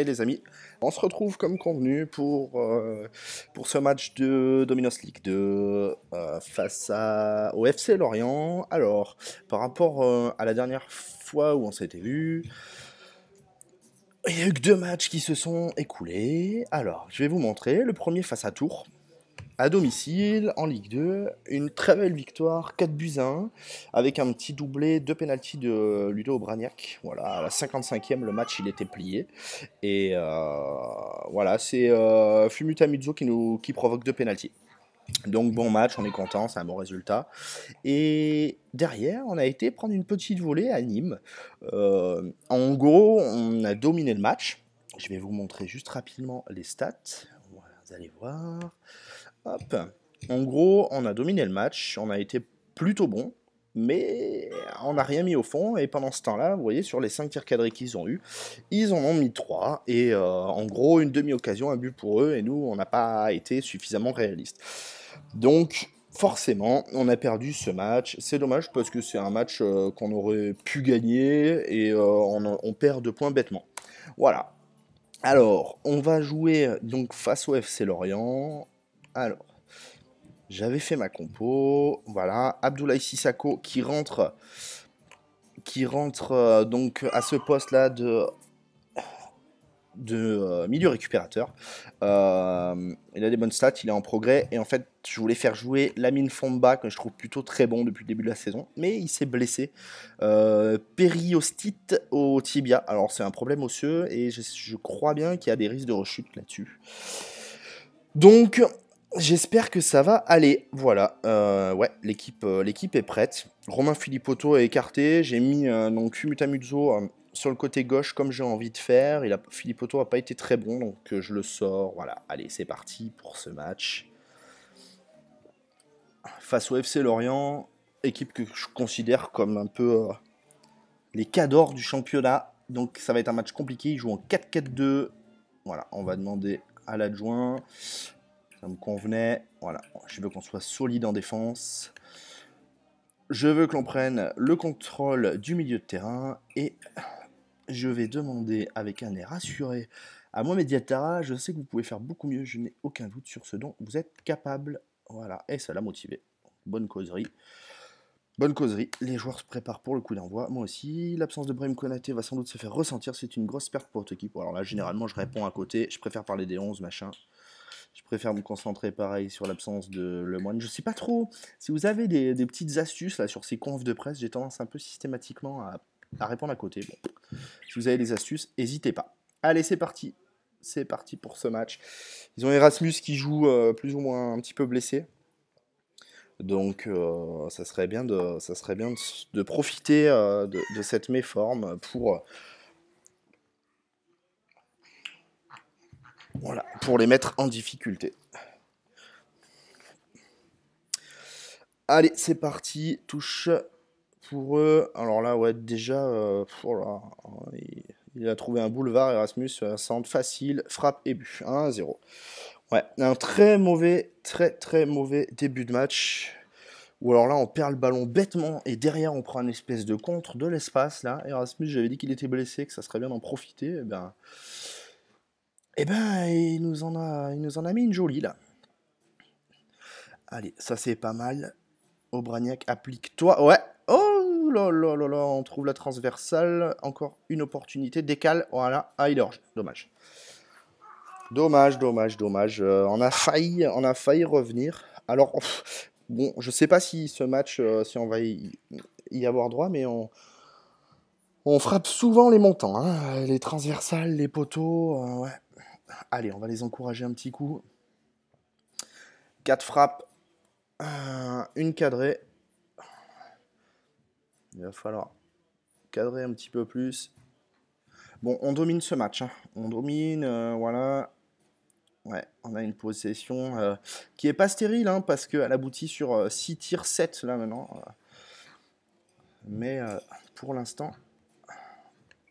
Ouais les amis, on se retrouve comme convenu pour ce match de Dominos League 2 au FC Lorient. Alors, par rapport à la dernière fois où on s'était vu, il y a eu que deux matchs qui se sont écoulés. Alors, je vais vous montrer. Le premier face à Tours, à domicile, en Ligue 2, une très belle victoire, 4 buts à 1, avec un petit doublé, deux pénaltys de Ludo Obraniak. Voilà, à la 55e, le match il était plié. Et voilà, c'est Fumita Mizo qui provoque deux pénaltys. Donc bon match, on est content, c'est un bon résultat. Et derrière, on a été prendre une petite volée à Nîmes. En gros, on a dominé le match. Je vais vous montrer juste rapidement les stats. Voilà, vous allez voir. Hop. En gros, on a dominé le match, on a été plutôt bon, mais on n'a rien mis au fond. Et pendant ce temps-là, vous voyez, sur les 5 tirs cadrés qu'ils ont eu, ils en ont mis 3. Et en gros, une demi-occasion, un but pour eux. Et nous, on n'a pas été suffisamment réaliste. Donc, forcément, on a perdu ce match. C'est dommage parce que c'est un match qu'on aurait pu gagner et on perd 2 points bêtement. Voilà. Alors, on va jouer donc face au FC Lorient. Alors, j'avais fait ma compo, voilà, Abdoulaye Sissako qui rentre donc à ce poste-là de milieu récupérateur. Il a des bonnes stats, il est en progrès, et en fait, je voulais faire jouer Lamine Fomba, que je trouve plutôt très bon depuis le début de la saison, mais il s'est blessé. Périostite au tibia, alors c'est un problème osseux, et je crois bien qu'il y a des risques de rechute là-dessus. Donc, j'espère que ça va aller. Voilà, ouais, l'équipe est prête. Romain Philippotto est écarté. J'ai mis donc Fumutamuzzo sur le côté gauche comme j'ai envie de faire. Philippotto n'a pas été très bon, donc je le sors. Voilà, allez, c'est parti pour ce match. Face au FC Lorient, équipe que je considère comme un peu les cadors du championnat. Donc ça va être un match compliqué. Ils jouent en 4-4-2. Voilà, on va demander à l'adjoint. Ça me convenait. Voilà, je veux qu'on soit solide en défense. Je veux que l'on prenne le contrôle du milieu de terrain. Et je vais demander avec un air assuré à Mohamed Diatara. Je sais que vous pouvez faire beaucoup mieux. Je n'ai aucun doute sur ce dont vous êtes capable. Voilà, et ça l'a motivé. Bonne causerie. Bonne causerie. Les joueurs se préparent pour le coup d'envoi. Moi aussi. L'absence de Brahim Konaté va sans doute se faire ressentir. C'est une grosse perte pour votre équipe. Alors là, généralement, je réponds à côté. Je préfère parler des 11, machin. Je préfère me concentrer pareil sur l'absence de Lemoine. Je sais pas trop si vous avez des petites astuces là sur ces confs de presse. J'ai tendance un peu systématiquement à répondre à côté. Bon. Si vous avez des astuces, n'hésitez pas. Allez, c'est parti. C'est parti pour ce match. Ils ont Erasmus qui joue plus ou moins un petit peu blessé. Donc ça serait bien de profiter de cette méforme pour les mettre en difficulté. Allez, c'est parti. Touche pour eux. Alors là, ouais, déjà, oh là, il a trouvé un boulevard, Erasmus, centre facile, frappe et but. 1-0. Ouais, un très très mauvais début de match. Ou alors là, on perd le ballon bêtement et derrière, on prend une espèce de contre de l'espace. Là, Erasmus, j'avais dit qu'il était blessé, que ça serait bien d'en profiter. Eh ben, il nous en a mis une jolie là. Allez, ça c'est pas mal. Aubragnac, applique-toi. Ouais. Oh là là là là, on trouve la transversale. Encore une opportunité. Décale. Voilà. Ah, il est hors jeu. Dommage. Dommage. On a failli revenir. Alors, bon, je sais pas si ce match, si on va y avoir droit, mais on frappe souvent les montants, hein. Les transversales, les poteaux. Ouais. Allez, on va les encourager un petit coup. 4 frappes. Une cadrée. Il va falloir cadrer un petit peu plus. Bon, on domine ce match. Hein. On domine, voilà. Ouais, on a une possession qui est pas stérile, hein, parce qu'elle aboutit sur 6 tirs, 7 là maintenant. Mais pour l'instant,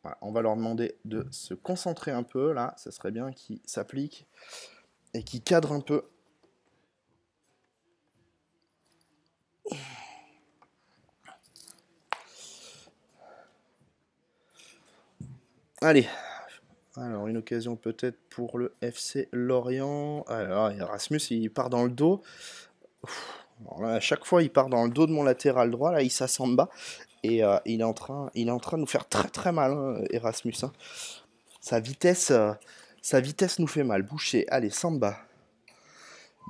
voilà, on va leur demander de se concentrer un peu là. Ça serait bien qu'ils s'appliquent et qu'ils cadrent un peu. Allez, Alors, une occasion peut-être pour le FC Lorient. Alors, Erasmus, il part dans le dos. Alors là, à chaque fois, il part dans le dos de mon latéral droit. Là, il s'assamba. Et il est en train de nous faire très très mal, hein, Erasmus, hein. Sa vitesse, euh, Sa vitesse nous fait mal. Boucher, allez, Samba.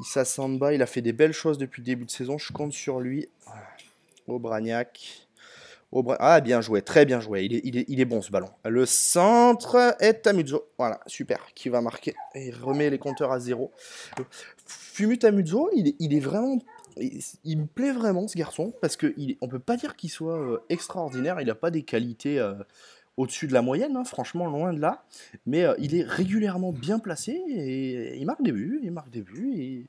Il s'assamba, il a fait des belles choses depuis le début de saison. Je compte sur lui. Aubragnac. Ah, bien joué, très bien joué. Il est bon ce ballon. Le centre est Tamuzzo. Voilà, super. Qui va marquer. Et il remet les compteurs à zéro. Fumu Tamuzzo, il est vraiment. Il me plaît vraiment ce garçon. Parce qu'on peut pas dire qu'il soit extraordinaire. Il n'a pas des qualités au-dessus de la moyenne, hein, franchement, loin de là. Mais il est régulièrement bien placé. Et il marque des buts. Il marque des buts. Et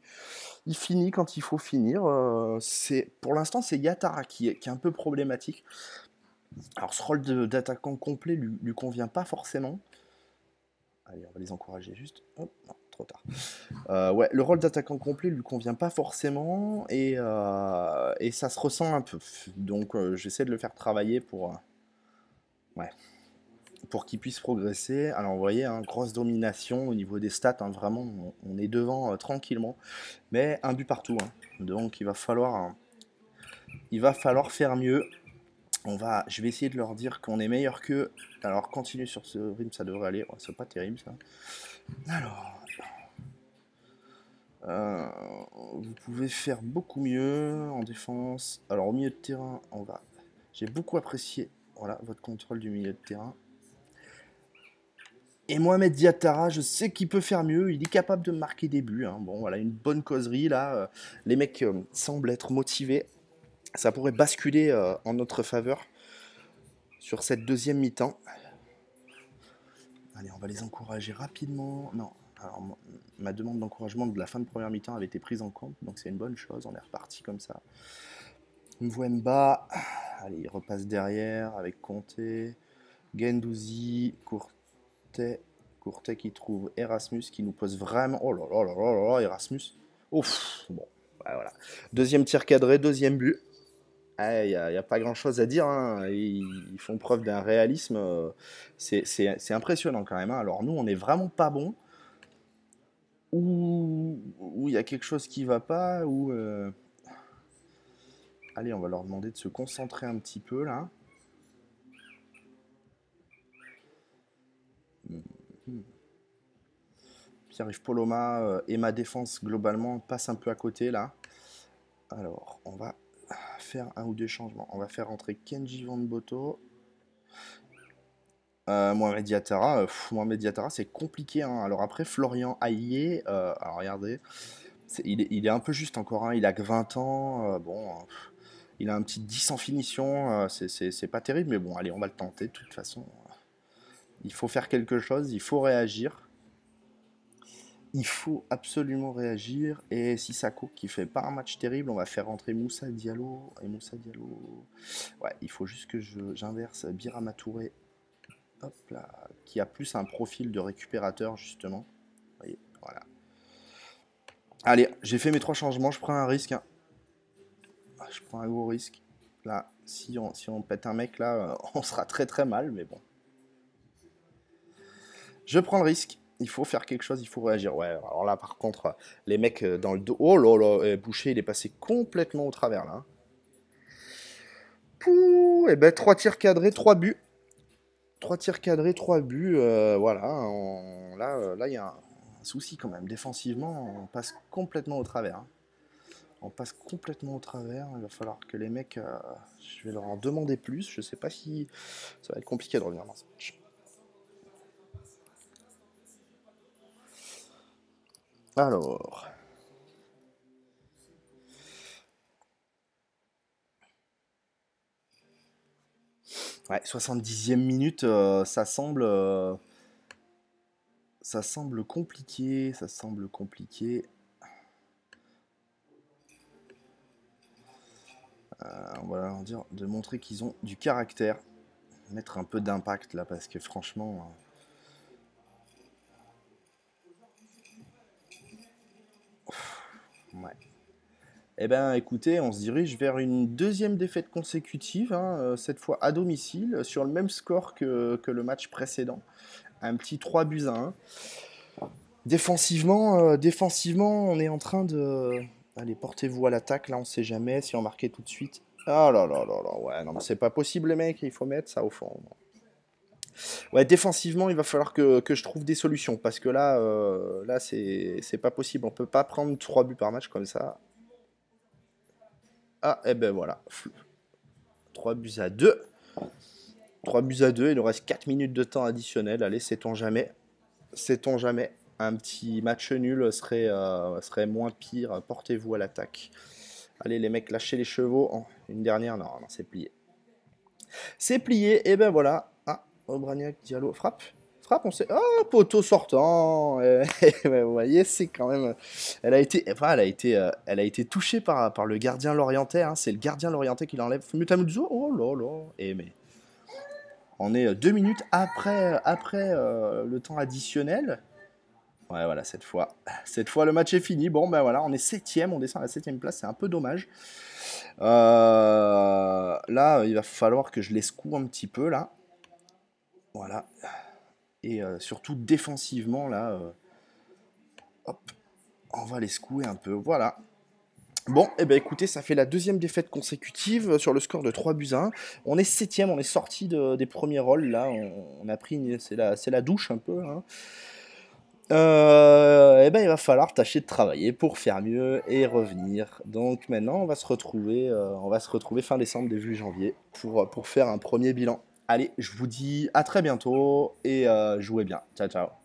il finit quand il faut finir. Pour l'instant, c'est Yatara qui est un peu problématique. Alors, ce rôle d'attaquant complet lui convient pas forcément. Allez, on va les encourager juste. Hop, non, trop tard. Ouais, le rôle d'attaquant complet lui convient pas forcément et ça se ressent un peu. Donc, j'essaie de le faire travailler ouais, pour qu'il puisse progresser. Alors, vous voyez, hein, grosse domination au niveau des stats. Hein, vraiment, on est devant tranquillement. Mais un but partout. Hein. Donc, il va falloir faire mieux. Je vais essayer de leur dire qu'on est meilleur qu'eux. Alors continue sur ce rythme, ça devrait aller. Ouais, c'est pas terrible ça. Alors, euh, vous pouvez faire beaucoup mieux en défense. Alors au milieu de terrain, J'ai beaucoup apprécié, voilà, votre contrôle du milieu de terrain. Et Mohamed Diatara, je sais qu'il peut faire mieux. Il est capable de marquer des buts. Hein. Bon, voilà, une bonne causerie là. Les mecs semblent être motivés. Ça pourrait basculer en notre faveur sur cette deuxième mi-temps. Allez, on va les encourager rapidement. Non, alors ma demande d'encouragement de la fin de première mi-temps avait été prise en compte, donc c'est une bonne chose. On est reparti comme ça. Mwemba, allez, il repasse derrière avec Conte, Gendouzi, Courtet qui trouve Erasmus qui nous pose vraiment. Oh là là là là là, Erasmus. Ouf, bon, ouais, voilà. Deuxième tir cadré, deuxième but. Il n'y a pas grand-chose à dire, hein. Ils font preuve d'un réalisme. C'est impressionnant quand même, hein. Alors nous, on n'est vraiment pas bon. Ou il y a quelque chose qui va pas. Allez, on va leur demander de se concentrer un petit peu là. Pierre-Yves Poloma et ma défense globalement passent un peu à côté là. Alors, on va faire un ou deux changements. On va faire rentrer Kenji Van Boto. Mohamed Diatara, c'est compliqué. Hein. Alors après, Florian Aillé, alors regardez, il est un peu juste encore. Hein. Il a que 20 ans. Il a un petit 10 en finition. C'est pas terrible, mais bon, allez, on va le tenter. De toute façon, il faut faire quelque chose. Il faut réagir. Il faut absolument réagir. Et Sissako, qui fait pas un match terrible, on va faire rentrer Moussa Diallo. Et Moussa Diallo. Ouais, il faut juste que j'inverse Birama Touré. Hop là, qui a plus un profil de récupérateur justement. Vous voyez, voilà. Allez, j'ai fait mes 3 changements, je prends un risque. Hein. Je prends un gros risque. Là, si on pète un mec là, on sera très très mal, mais bon. Je prends le risque. Il faut faire quelque chose, il faut réagir. Ouais, alors là par contre, les mecs dans le dos. Oh là là, Boucher, il est passé complètement au travers là. Pouh, et ben 3 tirs cadrés, 3 buts. 3 tirs cadrés, 3 buts. Voilà, là, il y a un souci quand même. Défensivement, on passe complètement au travers. Hein. On passe complètement au travers. Il va falloir que les mecs. Je vais leur en demander plus. Je sais pas si. Ça va être compliqué de revenir dans ce match. Alors. Ouais, 70e minute, ça semble compliqué. Ça semble compliqué. On va leur dire de montrer qu'ils ont du caractère. Mettre un peu d'impact là, parce que franchement. Ouais. Eh bien, écoutez, on se dirige vers une deuxième défaite consécutive, hein, cette fois à domicile, sur le même score que le match précédent. un petit 3 buts à 1. Défensivement, on est en train de... Allez, portez-vous à l'attaque, là, on sait jamais si on marquait tout de suite. Ah là là là là, ouais, non, mais c'est pas possible, les mecs, il faut mettre ça au fond. Ouais, défensivement, il va falloir que je trouve des solutions, parce que là c'est pas possible, on peut pas prendre 3 buts par match comme ça. Ah, et ben voilà, 3 buts à 2. 3 buts à 2, il nous reste 4 minutes de temps additionnel, allez, sait-on jamais. Sait-on jamais. Un petit match nul serait moins pire. Portez-vous à l'attaque. Allez, les mecs, lâchez les chevaux. Oh, une dernière, non, non, c'est plié. C'est plié, et ben voilà. Ah, Obraniak, Diallo, frappe. Frappe, on sait. Oh, poteau sortant. Ouais, vous voyez, c'est quand même. Elle a été touchée par le gardien lorientais. Hein. C'est le gardien lorientais qui l'enlève. Mutamuzzo, oh là là. Et mais. On est 2 minutes après le temps additionnel. Ouais, voilà, cette fois. Cette fois, le match est fini. Bon, ben voilà, on est septième, on descend à la septième place, c'est un peu dommage. Là, il va falloir que je les secoue un petit peu, là. Voilà. Et surtout, défensivement, là, hop, on va les secouer un peu. Voilà. Bon, et ben écoutez, ça fait la deuxième défaite consécutive sur le score de 3 buts à 1. On est septième, on est sorti des premiers rôles, là. On a pris, c'est la douche un peu, hein. Eh ben, il va falloir tâcher de travailler pour faire mieux et revenir. Donc maintenant, on va se retrouver fin décembre, début janvier, pour faire un premier bilan. Allez, je vous dis à très bientôt et jouez bien. Ciao, ciao.